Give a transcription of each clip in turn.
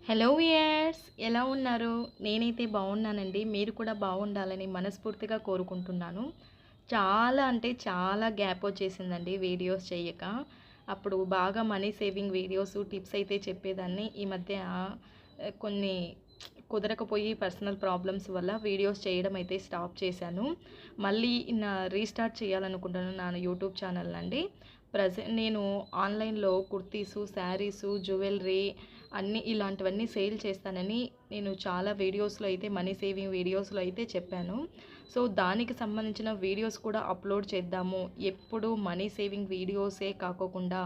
Hello viewers, ఎలా ఉన్నారు? నేనైతే బాగున్నానండి. మీరు కూడా బాగుండాలని మనస్ఫూర్తిగా కోరుకుంటున్నాను. చాలా అంటే చాలా గ్యాప్ వచ్చేసిందండి వీడియోస్ చేయక. అప్పుడు బాగా మనీ సేవింగ్ వీడియోస్, టిప్స్ అయితే చెప్పేదాన్ని. ఈ మధ్య కొన్ని కుదరకపోయి పర్సనల్ ప్రాబ్లమ్స్ వల్ల వీడియోస్ చేయడం అయితే స్టాప్ చేశాను. మళ్ళీ రీస్టార్ట్ చేయాలనుకుంటున్నాను నా యూట్యూబ్ ఛానల్ అండి. నేను ఆన్లైన్లో కుర్తీసు, శారీసు, జ్యువెలరీ అన్నీ ఇలాంటివన్నీ సేల్ చేస్తానని నేను చాలా వీడియోస్లో అయితే మనీ సేవింగ్ వీడియోస్లో అయితే చెప్పాను. సో దానికి సంబంధించిన వీడియోస్ కూడా అప్లోడ్ చేద్దాము. ఎప్పుడు మనీ సేవింగ్ వీడియోసే కాకోకుండా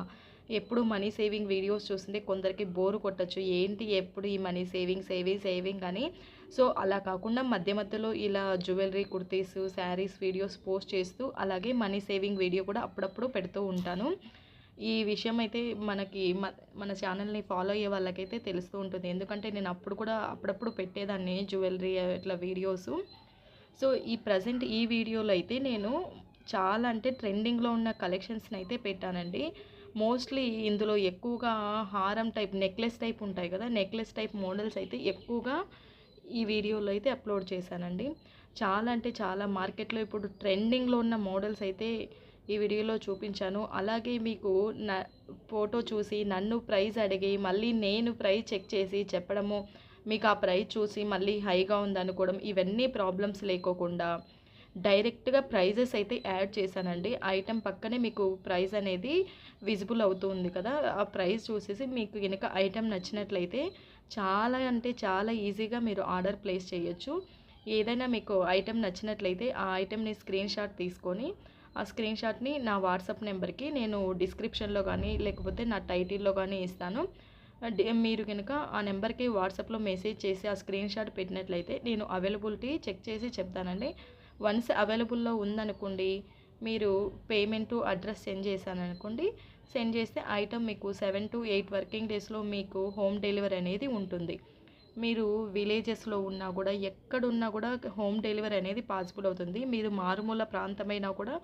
ఎప్పుడు మనీ సేవింగ్ వీడియోస్ చూస్తుంటే కొందరికి బోరు కొట్టచ్చు. ఏంటి ఎప్పుడు ఈ మనీ సేవింగ్ అని. సో అలా కాకుండా మధ్య మధ్యలో ఇలా jewellery, kurtis, saris videos post చేస్తూ అలాగే మనీ సేవింగ్ వీడియో కూడా అప్పుడప్పుడు పెడుతూ ఉంటాను. ఈ విషయం అయితే మన ఛానల్ని ఫాలో అయ్యే వాళ్ళకైతే తెలుస్తూ ఉంటుంది. ఎందుకంటే నేను అప్పుడు కూడా అప్పుడప్పుడు పెట్టేదాన్ని జ్యువెలరీ ఇట్లా వీడియోస్. సో ఈ వీడియోలో అయితే నేను చాలా అంటే ట్రెండింగ్లో ఉన్న కలెక్షన్స్ని అయితే పెట్టానండి. మోస్ట్లీ ఇందులో ఎక్కువగా హారం టైప్, నెక్లెస్ టైప్ ఉంటాయి కదా, నెక్లెస్ టైప్ మోడల్స్ అయితే ఎక్కువగా ఈ వీడియోలో అయితే అప్లోడ్ చేశానండి. చాలా అంటే చాలా మార్కెట్లో ఇప్పుడు ట్రెండింగ్లో ఉన్న మోడల్స్ అయితే ఈ వీడియోలో చూపించాను. అలాగే మీకు ఫోటో చూసి నన్ను ప్రైస్ అడిగి మళ్ళీ నేను ప్రైస్ చెక్ చేసి చెప్పడము, మీకు ఆ ప్రైస్ చూసి మళ్ళీ హైగా ఉందనుకోవడం, ఇవన్నీ ప్రాబ్లమ్స్ లేకోకుండా డైరెక్ట్గా ప్రైజెస్ అయితే యాడ్ చేశానండి. ఐటెం పక్కనే మీకు ప్రైస్ అనేది విజిబుల్ అవుతుంది కదా, ఆ ప్రైస్ చూసేసి మీకు కనుక ఐటెం నచ్చినట్లయితే చాలా అంటే చాలా ఈజీగా మీరు ఆర్డర్ ప్లేస్ చేయొచ్చు. ఏదైనా మీకు ఐటెం నచ్చినట్లయితే ఆ ఐటెంని స్క్రీన్ షాట్ తీసుకొని ఆ స్క్రీన్ షాట్ని నా వాట్సాప్ నెంబర్కి నేను డిస్క్రిప్షన్లో కానీ లేకపోతే నా టైటిల్లో కానీ ఇస్తాను. మీరు కనుక ఆ నెంబర్కి వాట్సాప్లో మెసేజ్ చేసి ఆ స్క్రీన్ షాట్ పెట్టినట్లయితే నేను అవైలబిలిటీ చెక్ చేసి చెప్తానండి. వన్స్ అవైలబుల్లో ఉందనుకోండి, మీరు పేమెంటు అడ్రస్ సెండ్ చేస్తే ఐటమ్ మీకు 7 to 8 వర్కింగ్ డేస్లో మీకు హోమ్ డెలివరీ అనేది ఉంటుంది. మీరు విలేజెస్లో ఉన్నా కూడా ఎక్కడున్నా కూడా హోమ్ డెలివరీ అనేది పాసిబుల్ అవుతుంది. మీరు మారుమూల ప్రాంతమైనా కూడా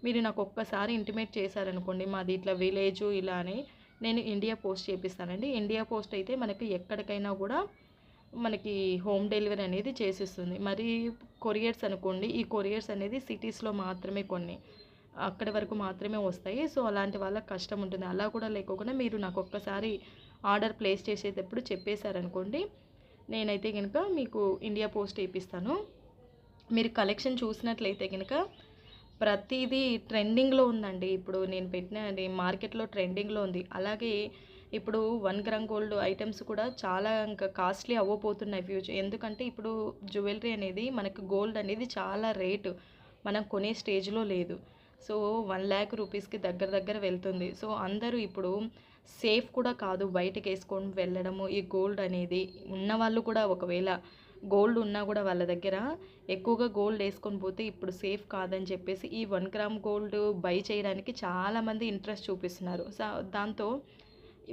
మీరు నాకు ఒక్కసారి ఇంటిమేట్ చేశారనుకోండి, మాది ఇట్లా విలేజు ఇలా అని, నేను ఇండియా పోస్ట్ చేపిస్తానండి. ఇండియా పోస్ట్ అయితే మనకి ఎక్కడికైనా కూడా మనకి హోమ్ డెలివరీ అనేది చేసిస్తుంది. మరి కొరియర్స్ అనుకోండి, ఈ కొరియర్స్ అనేది సిటీస్లో మాత్రమే కొన్ని అక్కడి వరకు మాత్రమే వస్తాయి. సో అలాంటి వాళ్ళకి కష్టం ఉంటుంది. అలా కూడా లేకోకుండా మీరు నాకు ఒక్కసారి ఆర్డర్ ప్లేస్ చేసేటప్పుడు చెప్పేశారనుకోండి, నేనైతే కనుక మీకు ఇండియా పోస్ట్ వేపిస్తాను. మీరు కలెక్షన్ చూసినట్లయితే కనుక ప్రతిదీ ట్రెండింగ్లో ఉందండి. ఇప్పుడు నేను పెట్టిన మార్కెట్లో ట్రెండింగ్లో ఉంది. అలాగే ఇప్పుడు 1 గ్రామ్ గోల్డ్ ఐటమ్స్ కూడా చాలా ఇంకా కాస్ట్లీ అవ్వబోతున్నాయి ఫ్యూచర్. ఎందుకంటే ఇప్పుడు జ్యువెలరీ అనేది మనకు గోల్డ్ అనేది చాలా రేటు, మనం కొనే స్టేజ్లో లేదు. సో 1,00,000 రూపీస్కి దగ్గర వెళ్తుంది. సో అందరూ ఇప్పుడు సేఫ్ కూడా కాదు బయటకు వేసుకొని వెళ్ళడము. ఈ గోల్డ్ అనేది ఉన్నవాళ్ళు కూడా ఒకవేళ గోల్డ్ ఉన్నా కూడా వాళ్ళ దగ్గర ఎక్కువగా గోల్డ్ వేసుకొని పోతే ఇప్పుడు సేఫ్ కాదని చెప్పేసి ఈ 1 గ్రామ్ గోల్డ్ బై చేయడానికి చాలామంది ఇంట్రెస్ట్ చూపిస్తున్నారు. సో దాంతో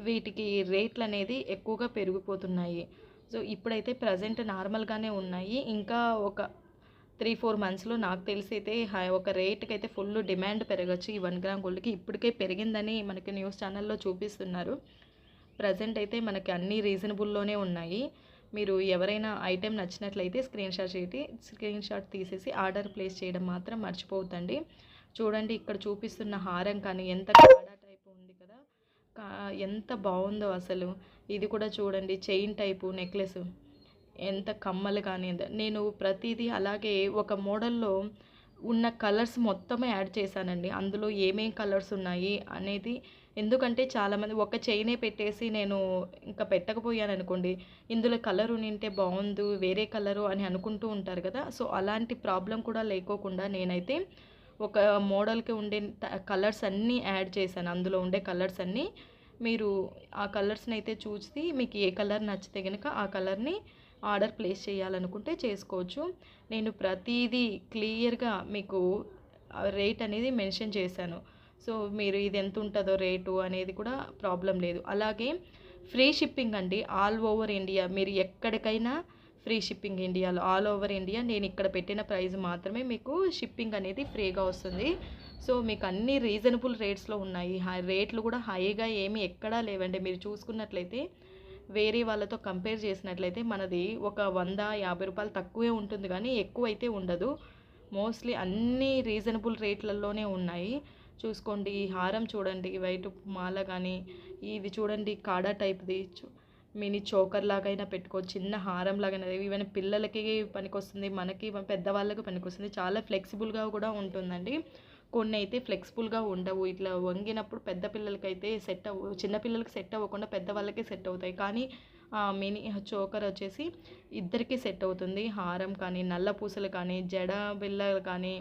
వీటికి రేట్లు అనేది ఎక్కువగా పెరిగిపోతున్నాయి. సో ఇప్పుడైతే ప్రజెంట్ నార్మల్గానే ఉన్నాయి. ఇంకా ఒక 3-4 మంత్స్లో నాకు తెలిసి అయితే ఒక రేట్కి అయితే ఫుల్ డిమాండ్ పెరగచ్చు ఈ 1 గ్రామ్ గోల్డ్కి. ఇప్పటికే పెరిగిందని మనకి న్యూస్ ఛానల్లో చూపిస్తున్నారు. ప్రజెంట్ అయితే మనకి అన్నీ రీజనబుల్లోనే ఉన్నాయి. మీరు ఎవరైనా ఐటెం నచ్చినట్లయితే స్క్రీన్ షాట్ తీసేసి ఆర్డర్ ప్లేస్ చేయడం మాత్రం మర్చిపోవద్దండి. చూడండి, ఇక్కడ చూపిస్తున్న హారం కానీ ఎంత కాడా టైపు ఉంది కదా, ఎంత బాగుందో అసలు. ఇది కూడా చూడండి, చైన్ టైపు నెక్లెస్, ఎంత కమ్మలు కానీ. నేను ప్రతిదీ అలాగే ఒక మోడల్లో ఉన్న కలర్స్ మొత్తమే యాడ్ చేశానండి. అందులో ఏమేం కలర్స్ ఉన్నాయి అనేది, ఎందుకంటే చాలామంది ఒక చైనే పెట్టేసి నేను ఇంకా పెట్టకపోయాను అనుకోండి, ఇందులో కలర్ ఉంటే బాగుండు వేరే కలరు అని అనుకుంటూ ఉంటారు కదా. సో అలాంటి ప్రాబ్లం కూడా లేకోకుండా నేనైతే ఒక మోడల్కి ఉండే కలర్స్ అన్నీ యాడ్ చేశాను. అందులో ఉండే కలర్స్ అన్నీ మీరు ఆ కలర్స్ని అయితే చూసి మీకు ఏ కలర్ నచ్చితే కనుక ఆ కలర్ని ఆర్డర్ ప్లేస్ చేయాలనుకుంటే చేసుకోవచ్చు. నేను ప్రతిదీ క్లియర్గా మీకు రేట్ అనేది మెన్షన్ చేశాను. సో మీరు ఇది ఎంత ఉంటుందో రేటు అనేది కూడా ప్రాబ్లం లేదు. అలాగే ఫ్రీ షిప్పింగ్ అండి, ఆల్ ఓవర్ ఇండియా. మీరు ఎక్కడికైనా ఫ్రీ షిప్పింగ్ ఇండియాలో, ఆల్ ఓవర్ ఇండియా. నేను ఇక్కడ పెట్టిన ప్రైస్ మాత్రమే మీకు షిప్పింగ్ అనేది ఫ్రీగా వస్తుంది. సో మీకు అన్ని రీజనబుల్ రేట్స్లో ఉన్నాయి. రేట్లు కూడా హైగా ఏమీ ఎక్కడా లేవండి. మీరు చూసుకున్నట్లయితే వేరే వాళ్ళతో కంపేర్ చేసినట్లయితే మనది ఒక 100-50 రూపాయలు తక్కువే ఉంటుంది కానీ ఎక్కువైతే ఉండదు. మోస్ట్లీ అన్నీ రీజనబుల్ రేట్లలోనే ఉన్నాయి. చూసుకోండి, ఈ హారం చూడండి, వైట్ మాల కానీ, ఇది చూడండి కాడా టైప్ది మినీ చోకర్ లాగైనా పెట్టుకోవచ్చు, చిన్న హారం లాగైనా, ఈవెన్ పిల్లలకి పనికొస్తుంది, మనకి పెద్దవాళ్ళకి పనికొస్తుంది. చాలా ఫ్లెక్సిబుల్గా కూడా ఉంటుందండి. కొన్ని అయితే ఫ్లెక్సిబుల్గా ఉండవు, ఇట్లా వంగినప్పుడు పెద్ద పిల్లలకైతే సెట్ అవ్వవు, చిన్న పిల్లలకి సెట్ అవ్వకుండా పెద్దవాళ్ళకి సెట్ అవుతాయి. కానీ మినీ చోకర్ వచ్చేసి ఇద్దరికీ సెట్ అవుతుంది. హారం కానీ, నల్ల పూసలు కానీ, జడ బిళ్ళలు కానీ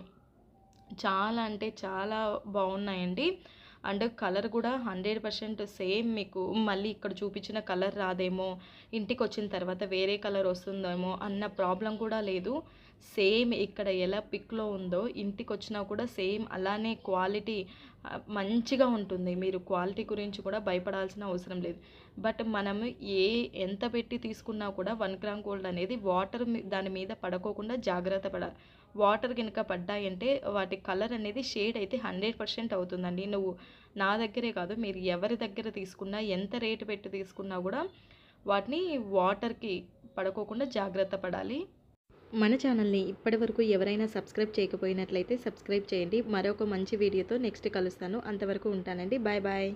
చాలా అంటే చాలా బాగున్నాయండి. అండ్ కలర్ కూడా 100% సేమ్. మీకు మళ్ళీ ఇక్కడ చూపించిన కలర్ రాదేమో, ఇంటికి వచ్చిన తర్వాత వేరే కలర్ వస్తుందేమో అన్న ప్రాబ్లం కూడా లేదు. సేమ్ ఇక్కడ ఎలా పిక్లో ఉందో ఇంటికి వచ్చినా కూడా సేమ్ అలానే క్వాలిటీ మంచిగా ఉంటుంది. మీరు క్వాలిటీ గురించి కూడా భయపడాల్సిన అవసరం లేదు. బట్ మనము ఎంత పెట్టి తీసుకున్నా కూడా 1 గ్రామ్ గోల్డ్ అనేది వాటర్ దాని మీద పడుకోకుండా జాగ్రత్త పడాలి. వాటర్ కనుక పడ్డాయంటే వాటి కలర్ అనేది షేడ్ అయితే 100% అవుతుందండి. నువ్వు నా దగ్గరే కాదు, మీరు ఎవరి దగ్గర తీసుకున్నా, ఎంత రేటు పెట్టి తీసుకున్నా కూడా వాటిని వాటర్కి పడుకోకుండా జాగ్రత్త పడాలి. మన ఛానల్ని ఇప్పటివరకు ఎవరైనా సబ్స్క్రైబ్ చేయకపోయినట్లయితే సబ్స్క్రైబ్ చేయండి. మరొక మంచి వీడియోతో నెక్స్ట్ కలుస్తాను. అంతవరకు ఉంటానండి. Bye bye.